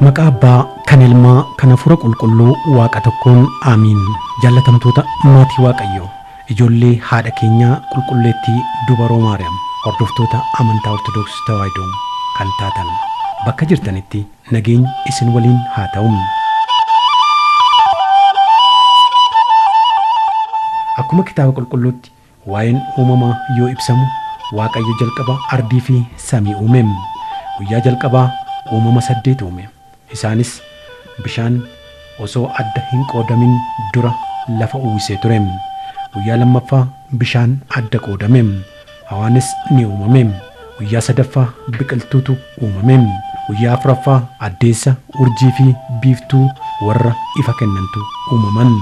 Maqaa Abbaa kan Ilmaa kan Hafuura Qulqulluu Waaqa tokkoon Aamiin. Jaallatamtoota maatii Waaqayyoo, ijoollee haadha keenyaa qulqulleettii Dubaroo Maariyaam, hordoftoota amantaa Ortodoksii Tawaahidoo kan taatan bakka jirtanitti nageenyi isin waliin haa ta'u. Akkuma kitaaba qulqulluutti waa'een uumamaa yoo ibsamu, Waaqayyo jalqaba ardii fi samii uume. Guyyaa jalqabaa uumama 8 uume. Isaanis bishaan osoo adda hin qoodamin dura lafa uwwisee ture. Guyyaa lammaffaa bishaan adda qoodame. Hawaanis ni uumame. Guyyaa sadaffaa biqiltuutu uumame. Guyyaa afuraffaa addeessa, urjii fi biiftuu warra ifa kennantu uumaman.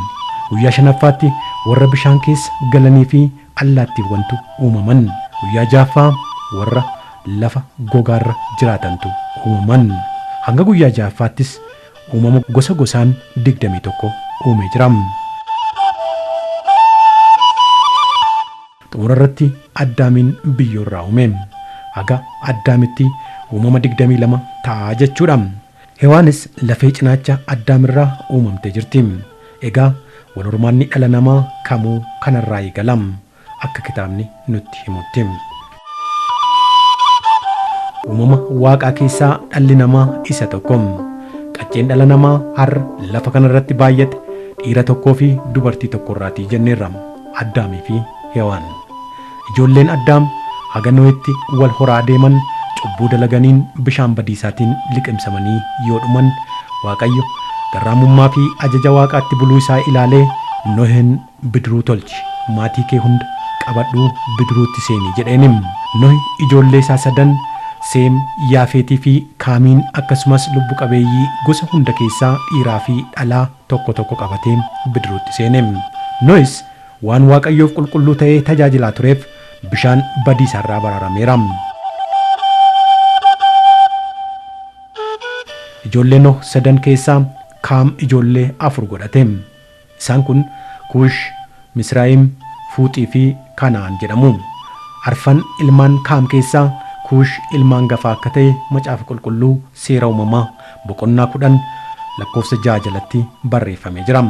Guyyaa shanaffaatti warra bishaan keessa galanii fi allaattiiwwantu uumaman. Guyyaa ja'affaa warra lafa gogaarra jiraatantu uumaman. Hanga guyyaa ja'affaattis uumama gosa gosaan 21 uumee jira. Xumurarratti Addaamiin biyyoorraa uume. Haga Addaamitti uumama 22 ta'a jechuudha. Hewaanis lafee cinaacha Addaamirraa uumamtee jirti. Egaa wal hormaanni dhala namaa kamuu kanarraa eegala akka kitaabni nutti himutti. Uumama Waaqaa keessaa dhalli namaa isa tokko. Qacceen dhala namaa har'a lafa kanarratti baay'ate dhiira tokkoo fi dubartii tokkorraatii jenneerra. Addaamii fi Hewaan. Ijoolleen Addaam haga Nohitti wal horaa deeman cubbuu dalaganiin bishaan badiisaatiin liqimsamanii yoo dhuman, Waaqayyo garraamummaa fi ajaja Waaqaatti buluu isaa ilaalee Nohin bidiruu tolchi, maatii kee hunda qabadhuu bidiruutti seenii jedheenim. Nohi ijoollee isaa 3 Seem, Yaafeetii fi Kaamiin akkasumas lubbu qabeeyyii gosa hunda keessaa dhiiraa fi dhalaa tokko tokko qabatee bidiruutti seene. Nohis waan Waaqayyoof qulqulluu ta'ee tajaajilaa tureef bishaan badiisaarraa baraarameera. Ijoollee Noh 3 keessaa Kaam ijoollee 4 godhate. Isaan kun Kuush, Misraayim, Fuuxii fi Kana'aan jedhamu. Arfan ilmaan Kaam keessaa Kuush ilmaan gafaa akka ta'e macaafa qulqulluu seera uumamaa boqonnaa 10 lakkoofsa 6 jalatti barreeffamee jira.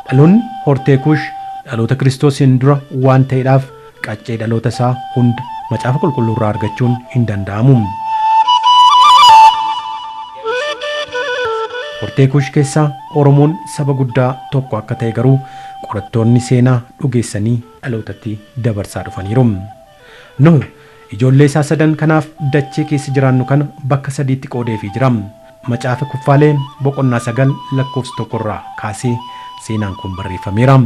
Dhaloonni hortee Kuush dhaloota Kiristoosiin dura waan ta'eedhaaf qaccee dhaloota isaa hunda macaafa qulqulluurraa argachuun hin danda'amu. Hortee Kuush keessaa Oromoon saba guddaa tokko akka ta'e garuu qorattoonni seenaa dhugeessanii dhalootatti dabarsaa dhufaniiru. Nuh ijoollee isaa 3 kanaaf dachee keessa jiraannu kana bakka 3tti qoodeefii jira. Macaafa Kuffaalee boqonnaa 9 lakkoofsa 1 kaasee seenaan kun barreeffameera.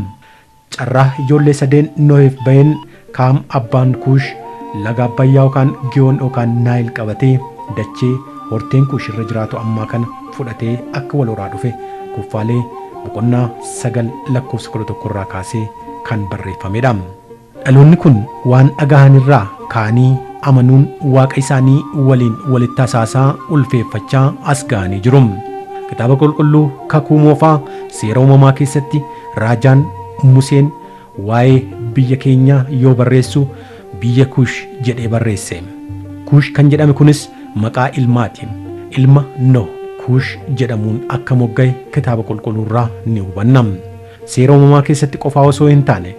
Carraa ijoollee 3 Nohiif baheen Kaam abbaan Kuush laga Abbayyaa yookaan Giyoon yookaan Naayil qabatee dachee horteen Kuush irra jiraatu ammaa kana fudhatee akka wal horaa dhufe Kuffaalee boqonnaa 9 lakkoofsa 11 kaasee kan barreeffamedha. Dhaloonni kun waan dhagahanirraa kaanii amanuun Waaqa isaanii waliin walitti hasaasaa ulfeeffachaa as ga'anii jiru. Kitaaba qulqulluu kakuu moofaa seera uumamaa keessatti raajaan Museen waa'ee biyya keenyaa yoo barreessu biyya Kuush jedhee barreesse. Kuush kan jedhame kunis maqaa ilmaati. Ilma Noh Kuush jedhamuun akka mogga'e kitaaba qulqulluurraa ni hubanna. Seera uumamaa keessatti qofaa osoo hin taane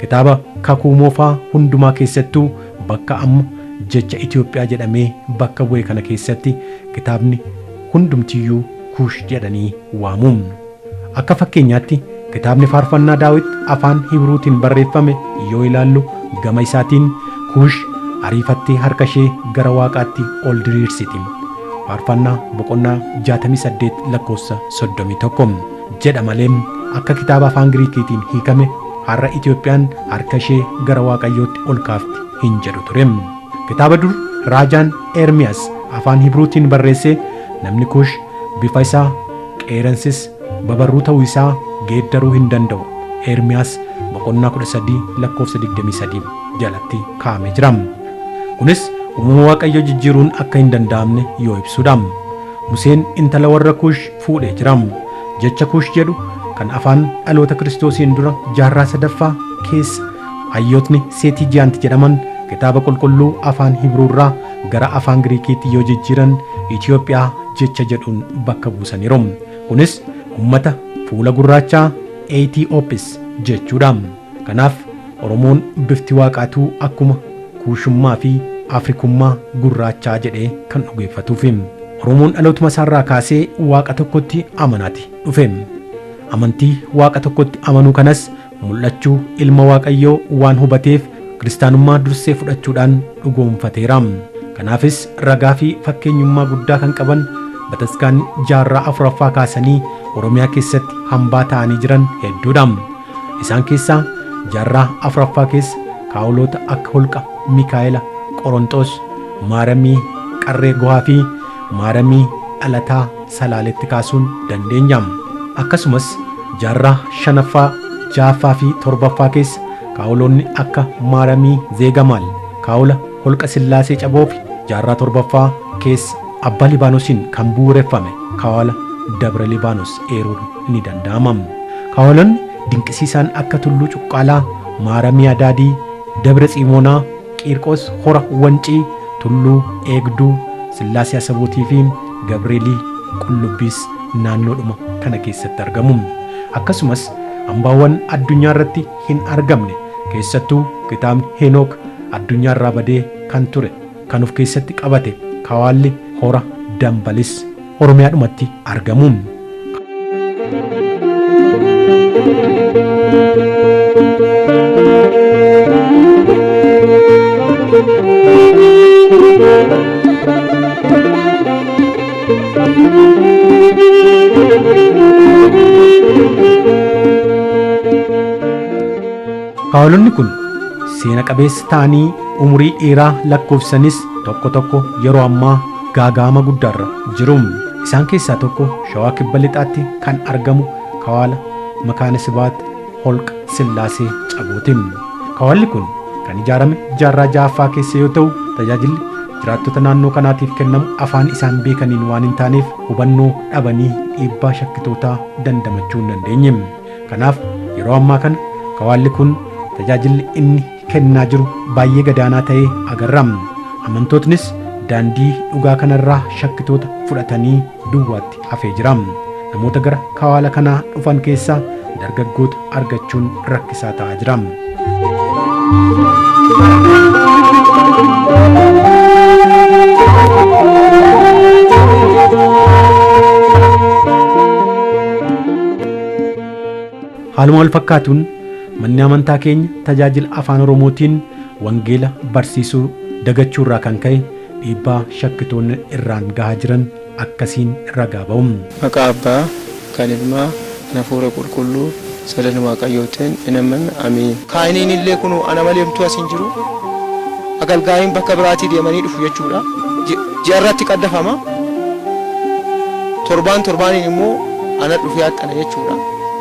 kitaaba kakuu moofaa hundumaa keessattuu bakka amma jecha Itoophiyaa jedhamee bakka bu'e kana keessatti kitaabni hundumtiyyuu Kuush jedhanii waamu. Akka fakkeenyaatti kitaabni faarfannaa Daawit afaan Hibruutiin barreeffame yoo ilaallu gama isaatiin Kuush ariifattee harka ishee gara Waaqaatti ol diriirsiti. Faarfannaa boqonnaa 68 lakkoofsa 31 jedha malee akka kitaaba afaan Giriikiitiin hiikame har'a Itoophiyaan harka ishee gara Waaqayyootti ol kaafti hin jedhu ture. Kitaaba dur raajaan Ermiyaas afaan Hibruutiin barreesse namni Kuush bifa isaa qeeransis babarruu ta'uu isaa geeddaruu hin danda'u. Ermiyaas boqonnaa 13 lakkoofsa 23 jalatti kaa'amee jira. Kunis uumama Waaqayyo jijjiiruun akka hin danda'amne yoo ibsudha. Museen intala warra Kuush fuudhee jira. Jecha Kuush jedhu kan afaan dhaloota Kiristoosiin dura jaarraa 3ffaa keessa hayyootni Seetijiyaant jedhaman kitaaba qulqulluu afaan Hibruurraa gara afaan Giriikiitti yoo jijjiiran Itoophiyaa jecha jedhuun bakka buusaniiru. Kunis ummata fuula gurraachaa Ethiopiis jechuudha. Kanaaf Oromoon bifti waaqaatuu akkuma kuushummaa fi Afrikummaa gurraachaa jedhee kan dhugeeffatuuf. Oromoon dhalootuma isaarraa kaasee waaqa tokkotti amanaati dhufe. Amantii waaqa tokkotti amanuu kanas mul'achuu ilma Waaqayyoo waan hubateef kiristaanummaa dursee fudhachuudhaan dhugoomfateera. Kanaafis ragaa fi fakkeenyummaa guddaa kan qaban bataskaanni jaarraa afuraffaa kaasanii Oromiyaa keessatti hambaa ta'anii jiran hedduudha. Isaan keessaa jaarraa afuraffaa keessa kaawoloota akka holqa Mikaa'ela Qorontos, Maaramii Qarree Gohaa fi Maaramii Dhalataa Salaaletti kaasuun dandeenya. Akkasumas jaarraa shanaffaa, ja'affaa fi torbaffaa keessa kaawoloonni akka Maaramii Zeegamaal, kaawula holqa Sillaasee Caboo fi jaarraa torbaffaa keessa Abbaa Libaanoosiin kan bu'uureffame kaawala Dabra Libaanos eeruun ni danda'ama. Kaawolonni dinqisiisaan akka Tulluu Cuqqaalaa, Maaramii Adaadii, Dabra Tsiimoonaa, Qiirqos Hora Wancii, Tulluu Eegduu, Sillaasee Asabootii fi Gabreelii Qullubbiis naannoodhuma kana keessatti argamu. Akkasumas hambaawwan addunyaa irratti hin argamne keessattuu kitaabni Henook addunyaa irraa badee kan ture kan of keessatti qabate kaawalli Hora Dambalis Oromiyaadhumatti argamu. Kaawolonni kun seena qabeessa ta'anii umurii dheeraa lakkoofsanis tokko tokko yeroo ammaa gaaga'ama guddaarra jiru. Isaan keessaa tokko Shawaa Kibba Lixaatti kan argamu kaawala Makaana Sibaat Holqa Sillaasee Cabooti. Kaawalli kun kan ijaarame jaarraa ja'affaa keessa yoo ta'u tajaajilli jiraattota naannoo kanaatiif kennamu afaan isaan beekaniin waan hin taaneef hubannoo dhabanii dhiibbaa shakkitootaa dandamachuu hin dandeenye. Kanaaf yeroo ammaa kana kaawalli kun tajaajilli inni kennaa jiru baay'ee gadaanaa ta'ee agarra. Amantootnis daandii dhugaa kanarraa shakkitoota fudhatanii duwwaatti hafee jira. Namoota gara kaawala kanaa dhufan keessaa dargaggoota argachuun rakkisaa ta'aa jira. Haaluma wal fakkaatuun manni amantaa keenya tajaajila afaan Oromootiin wangeela barsiisuu dagachuurraa kan ka'e dhiibbaa shakkitoonni irraan gahaa jiran akkasiin ragaa ba'u. Maqaa Abbaa, kan Ilmaa, kan Hafuura Qulqulluu, sadan Waaqayyootiin in amanna. Amiin. Kaayiniin illee kun ana malee hamtuu asiin jiru. Agalgaa'iin bakka biraatii deemanii dhufu jechuudha. Ji'a irratti qaddafama. Torbaaniin immoo ana dhufee haxxana jechuudha.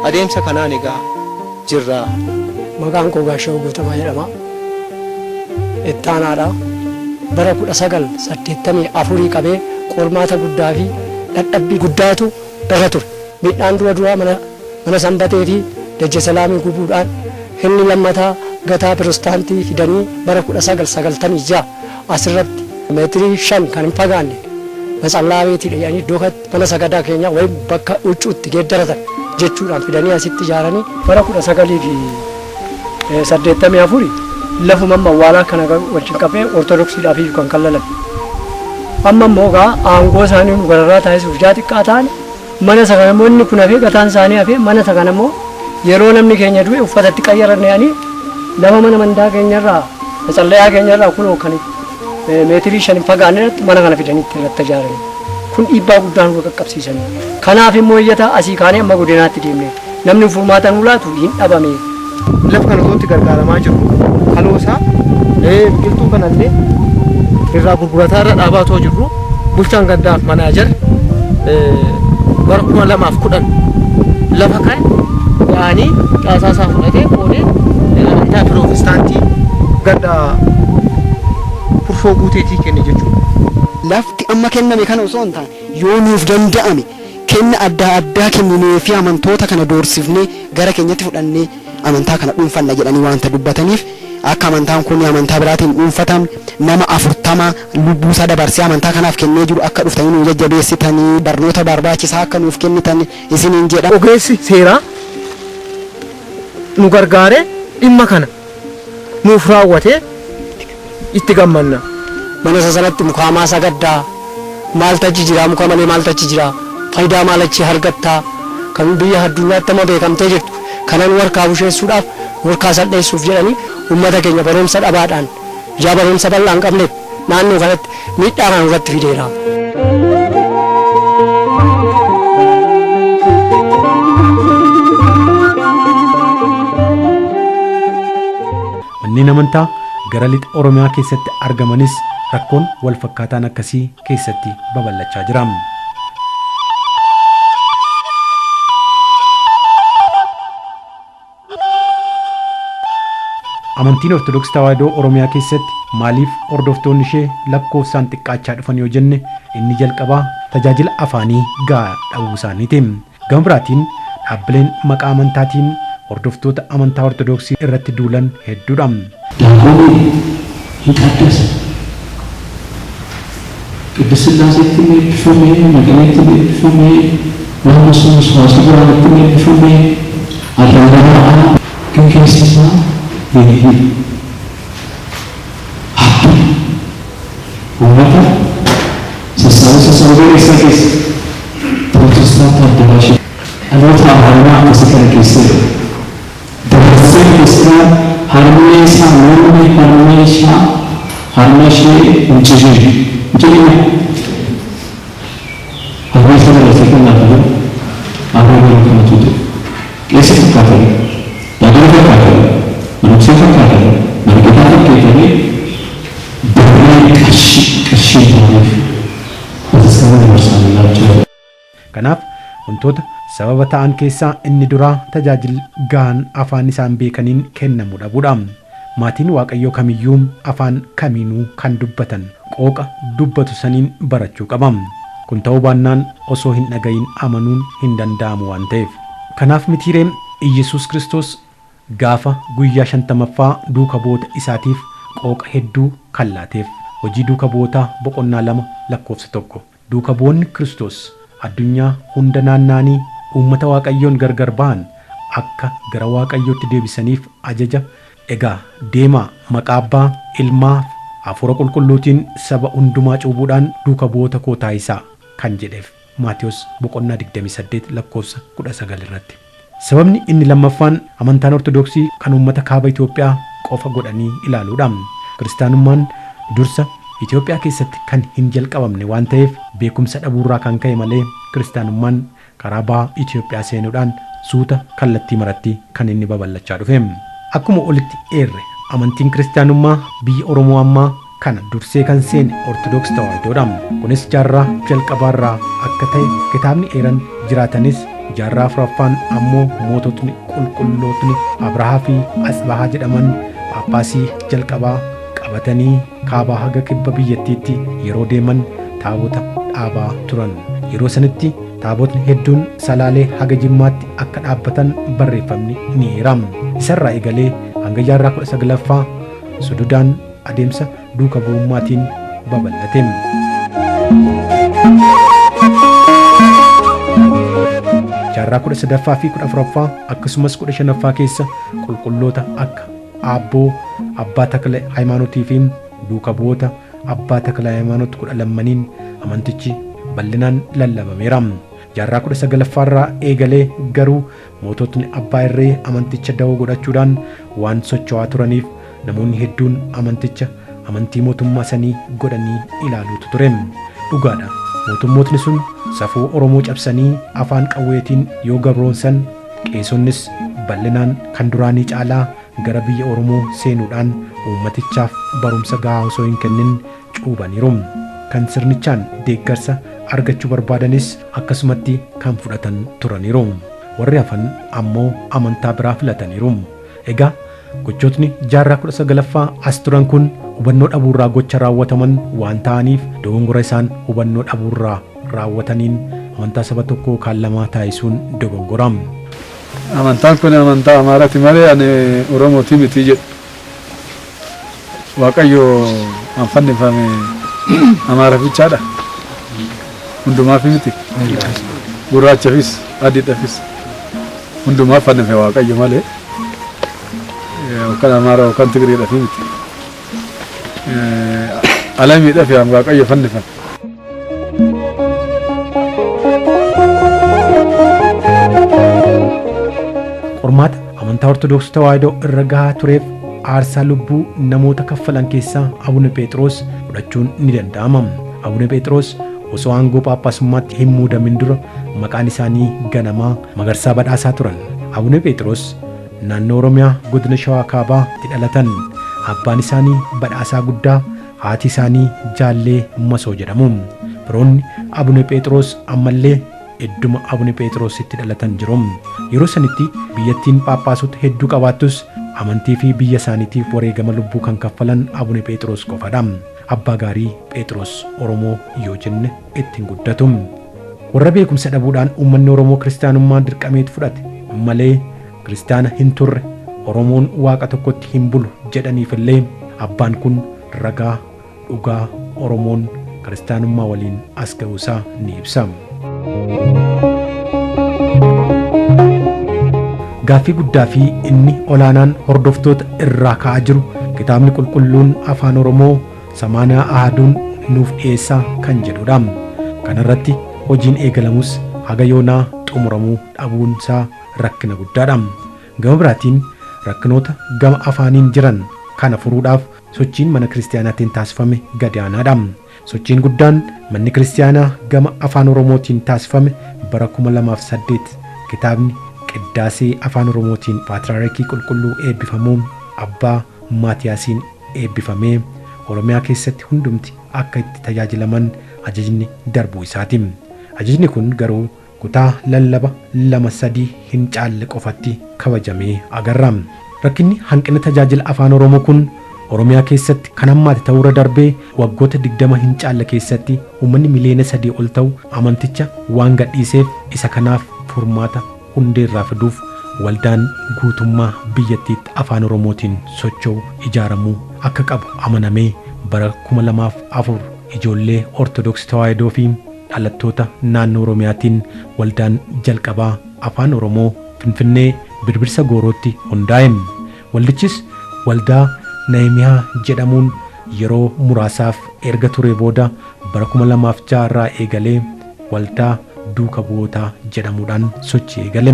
Adeemsa kanaan egaa jirra. Maqaan koo Gaashoo Guutamaa jedhama. Ittaanaadha. Bara 1984 qabee qormaata guddaa fi dadhabbii guddaatu irra ture. Midhaan duraa mana sanbatee fi dajja salaamii gubuudhaan inni lammataa gataa piroostaantii fidanii bara 1996 asirratti meetirii 5 kan hin fagaanne matsallaabeetii dhiyanii iddoo mana sagadaa keenya wayim bakka huccuutti geeddaratan jechuudhaan fidanii asitti ijaaranii bara 1984 lafuma awwaalaa kana wajjin qabee ortodoksiidhaaf kan kallalan. Amma immoo aangoo isaanii nu gararraa taasisuuf jaa xiqqaa ta'an mana saganamoonni kun hafee gataan isaanii hafee mana saganamoo yeroo namni keenya du'e uffatatti qayyaranneanii lafa mana mandaa keenyarraa matsallayaa keenyarraa kunoo kan meetirii 5 fagaannetti mana kana fidanii irratti ijaaranii kun dhiibbaa guddaa nu qaqqabsiisanii. Kanaaf immoo iyyataa asii kaanee amma godinaatti deemne namni furmaata nu laatu hin dhabame. Lafa kana osoo itti gargaaramaa jiru kaloosaa biqiltuu kanallee irraa gurgurataa irra dhaabaa otoo jirru bulchaan gandaaf manaajar bara 2010 lafa kan yaanii caasaasaa fudhatee qoodee amantaa pirootestaantii ganda furfoo guuteetii kenne jechuudha. Lafti amma kenname kana osoo hin taane yoo nuuf danda'ame kenna adda addaa kenninee fi amantoota kana doorsifnee gara keenyatti fudhannee amantaa kana dhuunfanna jedhanii waanta dubbataniif akka amantaan kun amantaa biraatiin dhuunfatamne nama 40 lubbuu isaa dabarsee amantaa kanaaf kennee jiru akka dhuftanii nu jajjabeessitanii barnoota barbaachisaa akka nuuf kennitan isiniin jedha. Ogeessi seeraa nu gargaare dhimma kana nuuf raawwate itti gammanna. Mana sanatti mukaamaa sagaddaa maal tachi jira muka malee maal tachi jira faayidaa maal achi argattaa kan biyya addunyaatti amma beekamtee jirtu kanan warkaa busheessuudhaaf warkaa salpheessuuf jedhanii uummata keenya barumsa dhabaadhaan ija barumsa bal'aa hin qabneef naannoo kanatti miidhaa kan irratti fideera. Manneen amantaa gara lixa Oromiyaa keessatti argamanis rakkoon wal fakkaataan akkasii keessatti babal'achaa jira. Amantiin Ortodoksii Tawaahidoo Oromiyaa keessatti maaliif hordoftoonni ishee lakkoofsaan xiqqaachaa dhufan yoo jenne inni jalqabaa tajaajila afaanii gahaa dhabuu isaaniiti. Gama biraatiin dhaabbileen maqaa amantaatiin hordoftoota amantaa Ortodoksii irratti duulan hedduudha. Daangoonni hin qaddasan. Qidduus Sillaaseetti eebbifamee, Maqaleetti eebbifamee, naannoo sun Suwaasii Biraatti eebbifamee, Addanaa kan keessa isaa beekni. Habbi uummata sassaabee isaa keessa Pirotestaantii Addabaashee dhaloota amanamaa akkasii kana keessa jira. Dabarsee Kiristiyaa harmee isaa mormee harmee isaa harmee ishee hin cishee. Jadi harmee isaa dabarsee kan laafanii harmee kan tuute. Keessa fakkaatanii yaaduu fakkaatanii manuksee fakkaatanii margataa fakkeetanii dabalee qarshii ta'aniif bataskaana dabarsaa laachaa. Kanaaf wantoota sababa ta'an keessaa inni duraa tajaajila gahaan afaan isaan beekaniin kennamuu dhabuudha. Maatiin Waaqayyoo kamiyyuu afaan kamiinuu kan dubbatan qooqa dubbatu saniin barachuu qaba. Kun ta'uu baannaan osoo hin dhagayin amanuun hin danda'amu waan ta'eef. Kanaaf mitiireen Iyyasuus Kiristoos gaafa guyyaa 50ffaa duuka bu'oota isaatiif qooqa hedduu kan laateef hojii duuka bu'ootaa boqonnaa 2 lakkoofsa 1 duuka bu'oonni Kiristoos addunyaa hunda naanna'anii uummata Waaqayyoon gargar ba'an akka gara Waaqayyootti deebisaniif ajaja egaa deemaa maqaa Abbaa Ilmaa Hafuura Qulqulluutiin saba hundumaa cuubuudhaan duuka bu'oota koo taasisaa kan jedheef Maatiyos boqonnaa 28 lakkoofsa 19 irratti. Sababni inni lammaffaan amantaan Ortodoksii kan uummata kaaba Itoophiyaa qofa godhanii ilaaluudha. Kiristaanummaan dursa Itoophiyaa keessatti kan hin jalqabamne waan ta'eef beekumsa dhabuurraa kan ka'e malee kiristaanummaan karaa baha Itoophiyaa seenuudhaan suuta kallattii maratti kan inni babal'achaa dhufe. Akkuma olitti eerre amantiin kiristaanummaa biyya Oromoo ammaa kana dursee kan seene Ortodoksii Tawaahidoodha. Kunis jaarraa jalqabaarraa akka ta'e kitaabni eeran jiraatanis jaarraa afuraffaan ammoo moototni qulqullootni Abrahaa fi Asbahaa jedhaman Paappaasii jalqabaa qabatanii kaabaa haga kibba biyyattiitti yeroo deeman taabota dhaabaa turan. Yeroo sanitti taabotni hedduun Salaalee haga Jimmaatti akka dhaabbatan barreeffamni ni eerama. Isarraa eegalee hanga jaarraa 19ffaa Sududaan adeemsa duuka bu'ummaatiin babal'ate. Jaarraa 13ffaa fi 14ffaa akkasumas 15ffaa keessa qulqulloota akka Aabboo Abbaa Takla Hayimaanotii fi duuka bu'oota Abbaa Takla Hayimaanot 12 amantichi bal'inaan lallabameera. Jaarraa 19ffaarraa eegalee garuu moototni Abbaa Irree amanticha dawoo godhachuudhaan waan socho'aa turaniif namoonni hedduun amantii mootummaa sanii godhanii ilaaluutu ture. Dhugaadha. Mootummootni sun safuu Oromoo cabsanii afaan qawweetiin yoo gabroonsan qeesonnis bal'inaan kan duraanii caalaa gara biyya Oromoo seenuudhaan uummatichaaf barumsa gahaa osoo hin kennin cuubaniiru. Kan sirnichaan deeggarsa argachuu barbaadanis akkasumatti kan fudhatan turaniiru. Warri hafan ammoo amantaa biraa filataniiru. Egaa gochootni jaarraa 19ffaa as turan kun hubannoo dhabuurraa gocha raawwataman waan ta'aniif dogongora isaan hubannoo dhabuurraa raawwataniin amantaa saba tokkoo kaan lamaa taasisuun dogongora. Amantaan kun amantaa Amaaraati malee ani Oromooti miti jedhu. Waaqayyo fannifame Amaara bichaadha. Hundumaaf miti. Gurraachafis adiidhaafis hundumaaf fannifame Waaqayyo malee. Kan Amaara kan Tigiriidhaaf miti. Alamiidhaaf Waaqayyo fannifame. Qormaata amantaa Ortodoksii Tawaahidoo irra gahaa tureef aarsaa lubbuu namoota kaffalan keessaa Abune Phexros fudhachuun ni danda'ama. Abune Phexros osoo aangoo phaaphaasummaatti hin muudamin dura maqaan isaanii Ganamaa Magarsaa Badhaasaa turan. Abune Phexros naannoo Oromiyaa godina Shawaa Kaabaatti dhalatan. Abbaan isaanii Badhaasaa Guddaa, haati isaanii Jaallee Masoo jedhamu. Firoonni Abune Phexros ammallee idduma Abune Phexrositti dhalatan jiru. Yeroo sanitti biyyattiin phaaphaasota hedduu qabaattus amantii fi biyya isaaniitiif wareegama lubbuu kan kaffalan Abune Phexros qofadha. Abbaa gaarii Phexros Oromoo yoo jenne ittiin guddatu. Warra beekumsa dhabuudhaan uummanni Oromoo kiristaanummaa dirqameet fudhate malee kiristaana hin turre Oromoon waaqa tokkotti hin bulu jedhaniifillee abbaan kun ragaa dhugaa Oromoon kiristaanummaa waliin as ga'uusaa ni ibsa. Gaaffii guddaa fi inni olaanaan hordoftoota irraa ka'aa jiru kitaabni qulqulluun afaan Oromoo samaanaa ahaduun nuuf dhiyeessaa kan jedhudha. Kanarratti hojiin eegalamus haga yoonaa xumuramuu dhabuunsaa rakkina guddaadha. Gama biraatiin rakkinoota gama afaaniin jiran kana furuudhaaf sochiin mana kiristaanaatiin taasifame gadi aanaadha. Sochiin guddaan manni kiristaanaa gama afaan Oromootiin taasifame bara 2008 kitaabni qiddaasee afaan Oromootiin Paatriyaarkii Qulqulluu eebbifamuun Abbaa Maatiyaasiin eebbifamee Oromiyaa keessatti hundumti akka itti tajaajilaman ajajni darbuu isaati. Ajajni kun garuu kutaa lallaba 2-3 hin caalle qofatti kabajamee agarra. Rakkinni hanqina tajaajila afaan Oromoo kun Oromiyaa keessatti kan hammaate ta'uura darbee waggoota 20 hin caalle keessatti uummanni miliyoona 3 ol ta'u amanticha waan gadhiiseef isa kanaaf furmaata hundeerraa fiduuf waldaan guutummaa biyyattiitti afaan Oromootiin socho'u ijaaramuu akka qabu amanamee bara 2004 ijoollee Ortodoksii Tawaahidoo fi dhalattoota naannoo Oromiyaatiin waldaan jalqabaa afaan Oromoo Finfinnee Birbirsa Goorootti hundaa'e. Waldichis waldaa Nehemiyaa jedhamuun yeroo muraasaaf erga ture booda bara 2006 irraa eegalee waldaa duuka bu'ootaa jedhamuudhaan sochii eegale.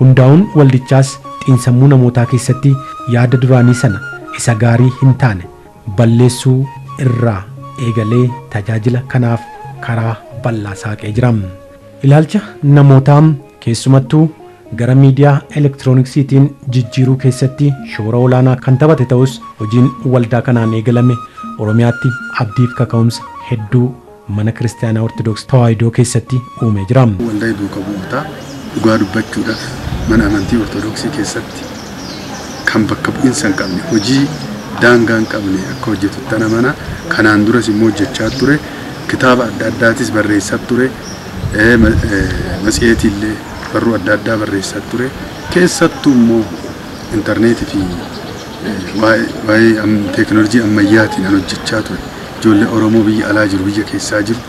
Hundaa'uun waldichaas xiinsammuu namootaa keessatti yaada duraanii sana isa gaarii hin taane balleessuu irraa eegalee tajaajila kanaaf karaa bal'aa saaqee jira. Ilaalcha namootaa keessumattuu gara miidiyaa elektirooniksiitiin jijjiiruu keessatti shoora olaanaa kan taphate ta'us hojiin waldaa kanaan eegalame Oromiyaatti abdiif kaka'umsa hedduu mana kiristaanaa Ortodoksii Tawaahidoo keessatti uumee jira. Waldaa duuka bu'ootaa dhugaa dubbachuudhaaf mana amantii Ortodoksii keessatti kan bakka bu'iinsa hin qabne hojii daangaa hin qabne akka hojjetutti mana kanaan duras immoo hojjechaa ture. Kitaaba adda addaatis barreessaa ture. Matseetiillee barruu adda addaa barreessaa ture. Keessattuu immoo intarneetii fi waa'ee teekinooloojii ammayyaatiin kan hojjechaa ture. Ijoollee Oromoo biyya alaa jiru biyya keessaa jiru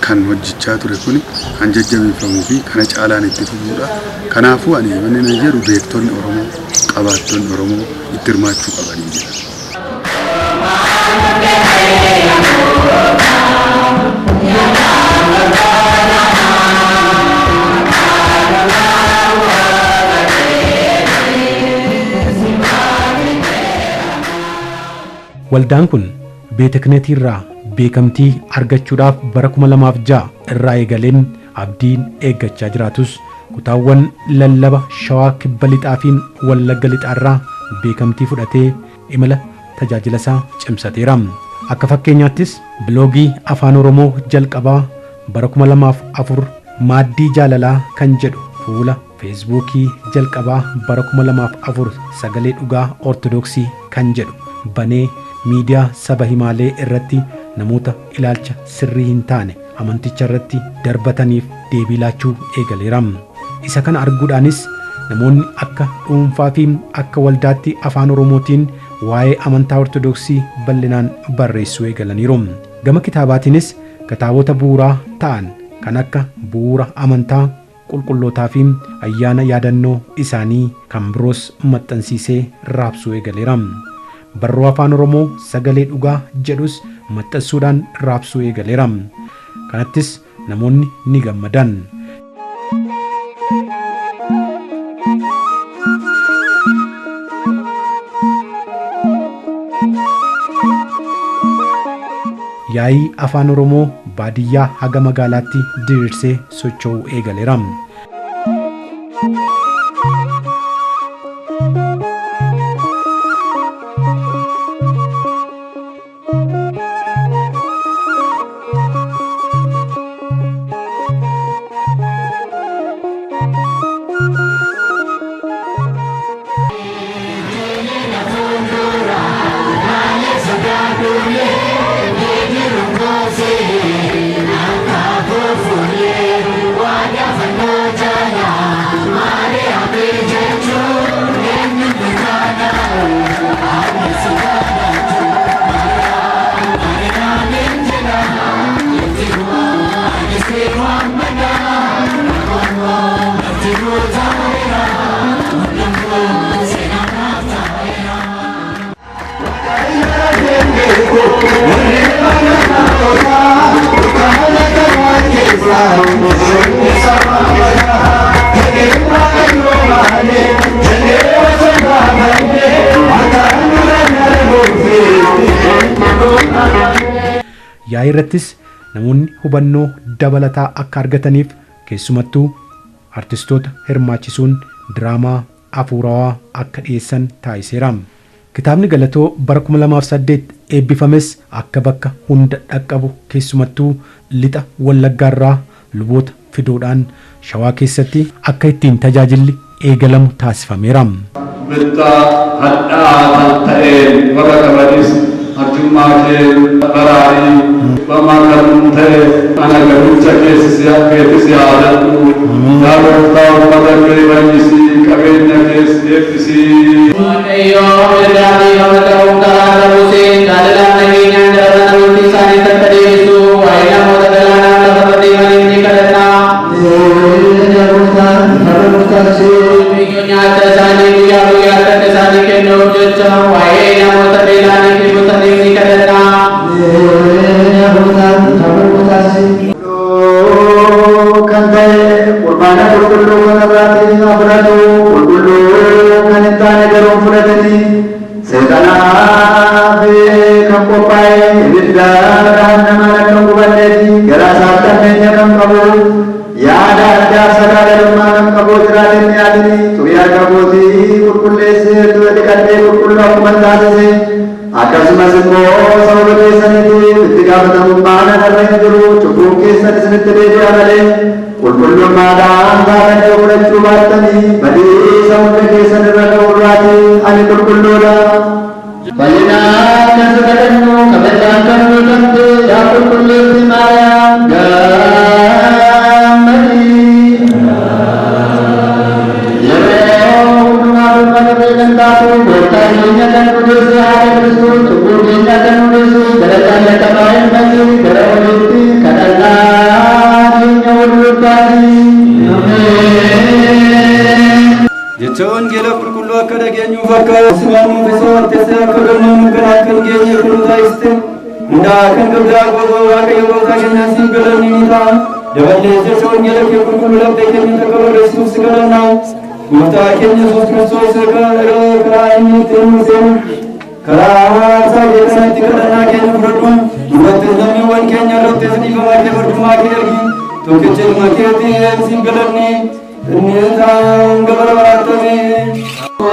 kan hojjechaa ture kun kan jajjabeeffamuu fi kana caalaan itti fufuudha. Kanaafuu ani wanni jedhu beektonni Oromoo qabaattonni Oromoo itti hirmaachuu qabanii jira. Waldaan kun beeta kinetii irraa beekamtii argachuudhaaf bara 2006 irraa eegaleen abdiin eeggachaa jiraatus kutaawwan lallaba Shawaa Kibba Lixaa fi Wallagga Lixaa irraa beekamtii fudhatee imala tajaajila isaa cimsateera. Akka fakkeenyaattis biloogii afaan Oromoo jalqabaa bara 2004 maaddii jaalalaa kan jedhu fuula feesbuukii jalqabaa bara 2004 sagalee dhugaa Ortodoksii kan jedhu banee miidiyaa saba himaalee irratti namoota ilaalcha sirrii hin taane amanticha irratti darbataniif deebii laachuu eegaleera. Isa kana arguudhaanis namoonni akka dhuunfaa fi akka waldaatti afaan Oromootiin waa'ee amantaa Ortodoksii bal'inaan barreessuu eegalaniiru. Gama kitaabaatiinis kitaabota bu'uuraa ta'an kan akka bu'uura amantaa qulqullootaa fi ayyaana yaadannoo isaanii kan biroos maxxansiisee raabsuu eegaleera. Barruu afaan Oromoo sagalee dhugaa jedhus maxxansuudhaan raabsuu eegaleera. Kanattis namoonni ni gammadan. Yaa'ii afaan Oromoo baadiyyaa haga magaalaatti diriirsee socho'uu eegaleera. Yaa'ii irrattis namoonni hubannoo dabalataa akka argataniif keessumattuu artistoota hirmaachisuun diraamaa hafuurawaa akka dhiyeessan taasiseera. Kitaabni Galatoo bara 2008 eebbifames akka bakka hunda dhaqqabu keessumattuu lixa Wallaggaarraa luboota fiduudhaan Shawaa keessatti akka ittiin tajaajilli eegalamu taasifameera. Bittaa hadhaa kan ta'een warra qabanis arjummaa kee baraarii bamaa kan ta'e ana galucha keetis yaadadhu yaadottaa uffata kee baay'isii qabeenya kees eebbisii. Waaqayyoo ergaanii nama ta'uun karaa dhabusee jaalalaa nageenyaan darban amantii isaanii akka deebisu waa'ee namoota galaanaa lafa deemanii ni kadhannaa. Nyaata isaanii guyyaa guyyaatti akka isaanii kennuuf jecha waa'ee namoota beelanii fi butanii ni kadhannaa. Kan ta'e qurbaana qulqulluu kana biraatiin fudhatu qulqulluu kan hin taane garuu fudhatanii seexanaaf kan qophaa'e ibidda namaa akka hubanneeti garaa isaatti ammeenya kan qabu yaada addaa sagaagalummaa kan qabu jiraatin yaadini xuriyaa qabootii qulqulleessee dura dhiqadhee qulqulluu akkuma taasise akkasumas immoo sababa keessaniitiif itti gaafatamummaa narra hin jiru cubbuun keessan isinitti deebi'a malee qulqullummaadhaan taatanii fudhachuu baattanii badiisa hunda keessan irra ga'uurraatii ani qulqulluudha. Fayyinaan kan kadhannu kabajaan kan nu qabde yaa qulqulleetti Maariyaam gammadii. Yeroo hundumaa ulfata beekan taatu gooftaan keenya kan nu deesse haadha Kiristoos cubbuu keenya kan nu deessu galataan lakkafaa hin banne gara oliitti kadhannaa keenya ol ulfaati. Jecha wangeela qulqulluu akka dhageenyuuf akka sibaanuu isa wanteessee akka gamnuun kan akka hin geenye kun taasiste hundaa kan gabdaa gootoo waaqayyo gooftaa keenyaa siif galanni ni ta'a. Daballee jecha wangeela kee qulqulluu lafee keenya akka barreessuuf si kadhannaa. Gooftaa keenya Yesuus Kiristoos karaa inni ittiin nu seenu karaa hawaasa keessatti kadhannaa keenya fudhadhu. Duratti lammiiwwan keenya irratti dhiifamaa kee fardummaa kee ergi. Tokkicha ilma keetiin siif galanni. Nitaan gabara baratame. Oh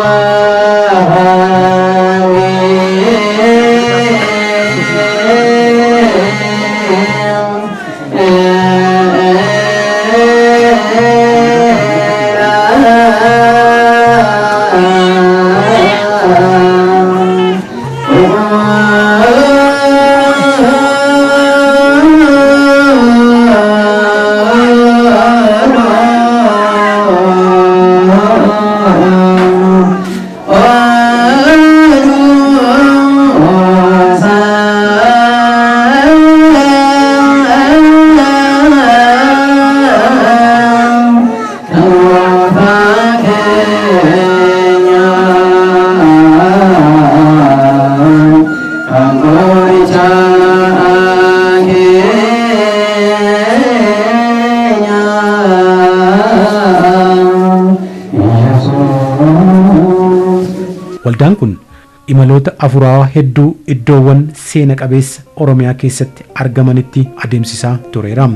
imaloota afuurawaa hedduu iddoowwan seena qabeessa Oromiyaa keessatti argamanitti adeemsisaa tureera.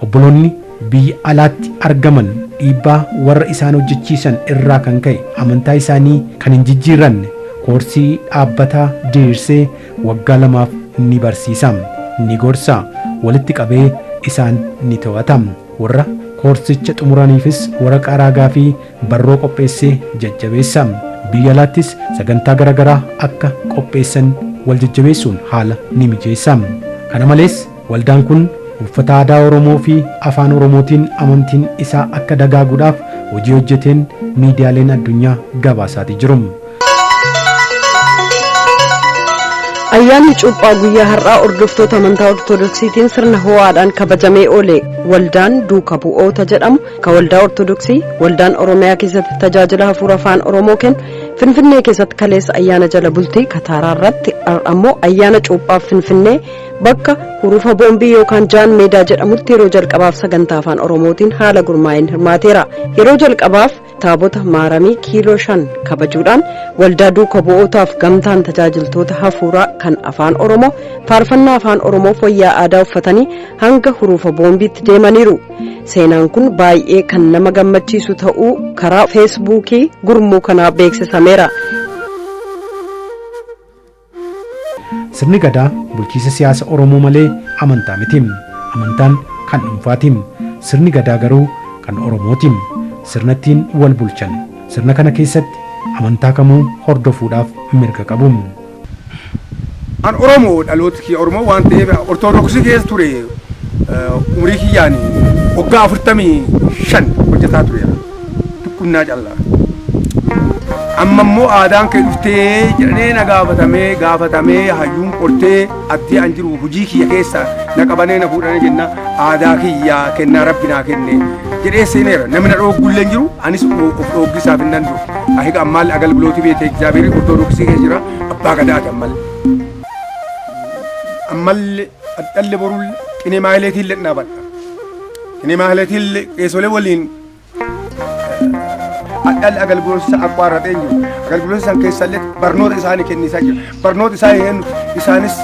Obboloonni biyya alaatti argaman dhiibbaa warra isaan hojjechiisan irraa kan ka'e amantaa isaanii kan hin jijjiirranne koorsii dhaabbataa diriirsee waggaa 2 ni barsiisa, ni gorsa, walitti qabee isaan ni to'ata. Warra koorsicha xumuraniifis waraqaa raagaa fi barroo qopheessee jajjabeessa. Biyya alaattis sagantaa garaagaraa akka qopheessan wal jajjabeessuun haala ni mijeessa. Kana malees waldaan kun uffata aadaa Oromoo fi afaan Oromootiin amantiin isaa akka dagaaguudhaaf hojii hojjeteen miidiyaaleen addunyaa gabaasaatii jiru. Ayyaanni cuuphaa guyyaa har'aa hordoftoota amantaa Ortodoksiitiin sirna ho'aadhaan kabajamee oole. Waldaan duuka bu'oota jedhamu kan waldaa Ortodoksii waldaan Oromiyaa keessatti tajaajila hafuura afaan Oromoo kennu Finfinnee keessatti kaleessa ayyaana jala bultii Kataaraa irratti ammoo ayyaana cuuphaaf Finfinnee bakka hurufa boombii yookaan jaan meedaa jedhamutti yeroo jalqabaaf sagantaa afaan Oromootiin haala gurmaa'een hirmaateera. Yeroo jalqabaaf taabota maaramii kiiloo 5 kabajuudhaan waldaa duuka bu'ootaaf gamtaan tajaajiltoota hafuuraa kan afaan Oromoo faarfannaa afaan Oromoo wayyaa aadaa uffatanii hanga hurufa boombiitti deemaniiru. Seenaan kun baay'ee kan nama gammachiisu ta'uu karaa feesbuukii gurmuu kanaa beeksisameera. Sirni gadaa bulchiisa siyaasa Oromoo malee amantaa miti. Amantaan kan dhuunfaati. Sirni gadaa garuu kan Oromooti. Sirnattiin wal bulchan. Sirna kana keessatti amantaa kamuu hordofuudhaaf mirga qabu. An Oromoo dhaloota kiyya Oromoo waan ta'eef Ortodoksii keessa ture umurii kiyyaan waggaa 45 hojjetaa tureera. Tuqqumnaa callaa. Amma immoo aadaan kee dhuftee jedhanii na gaafatamee hayyuun qortee addee an jiru hojii kiyya keessa na qabanee na fuudhanii jenna aadaa kiyyaa kennaa rabbi naa kenne jedhee seeneera. Namni na dhoogullee jiru anis of dhooggisaaf hin danda'u. Ahiga ammaal agalgilooti beekee Egzaabeerri Ortodoksii keessa jira abbaa gadaati ammallee. Ammallee dhalli boruun qinee maayileetiin illee dhaabadha. Qinee maayileetiin illee qeesolee waliin adal agalgiloota akwaarratee jiru. Agalgiloota san keessallee barnoota isaanii kennisaa jira. Barnoota isaa hennu isaanis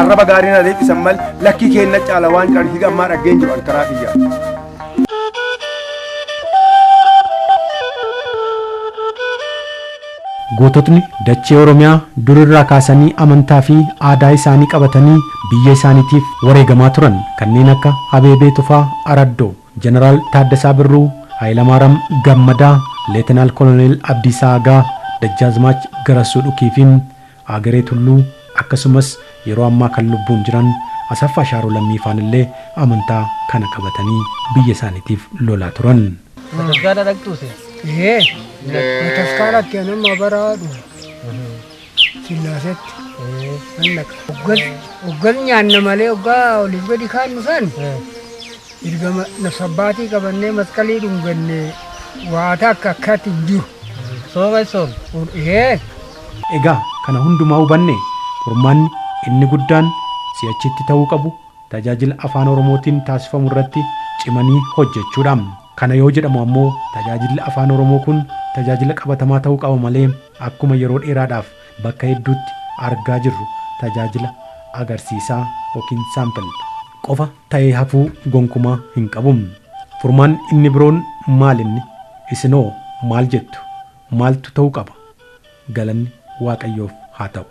arraba gaarii na deebisan mal lakkii kenna caala waan jiran higa ammaa dhaggeen jiru an karaa kiyyaa. Goototni dachee Oromiyaa durirraa kaasanii amantaa fi aadaa isaanii qabatanii biyya isaaniitiif wareegamaa turan kanneen akka Habeebee Tufaa Araddoo, Jeneraal Taaddasaa Birruu, Hayilamaariyaam Gammadaa, Leetinaal Koloneel Abdiisaa Agaa, Dajjaazmaach Garassuu Dhukiifiin, Agaree Tulluu akkasumas yeroo ammaa kan lubbuun jiran Asaffaa Shaaroo Lammiifaan illee amantaa kana qabatanii biyya isaaniitiif lolaa turan. Mataskaala dhaqxuuse? Mataskaalatti anamma baraadhu Sillaasetti hoggal nyaanna malee hoggaa oliif gadi kaannu san erga nafsabbaatii qabannee masqalii dhungannee waata akka akkaatti hin jiru. Egaa kana hundumaa hubanne furmaanni inni guddaan si'achitti ta'uu qabu tajaajila afaan Oromootiin taasifamu irratti cimanii hojjechuudha. Kana yoo jedhamu ammoo tajaajilli afaan Oromoo kun tajaajila qabatamaa ta'uu qaba malee akkuma yeroo dheeraadhaaf bakka hedduutti argaa jirru tajaajila agarsiisaa yookiin saampil qofa ta'ee hafuu gonkumaa hin qabu. Furmaan inni biroon maal inni? Isinoo maal jettu? Maaltu ta'uu qaba? Galanni Waaqayyoof haa ta'u.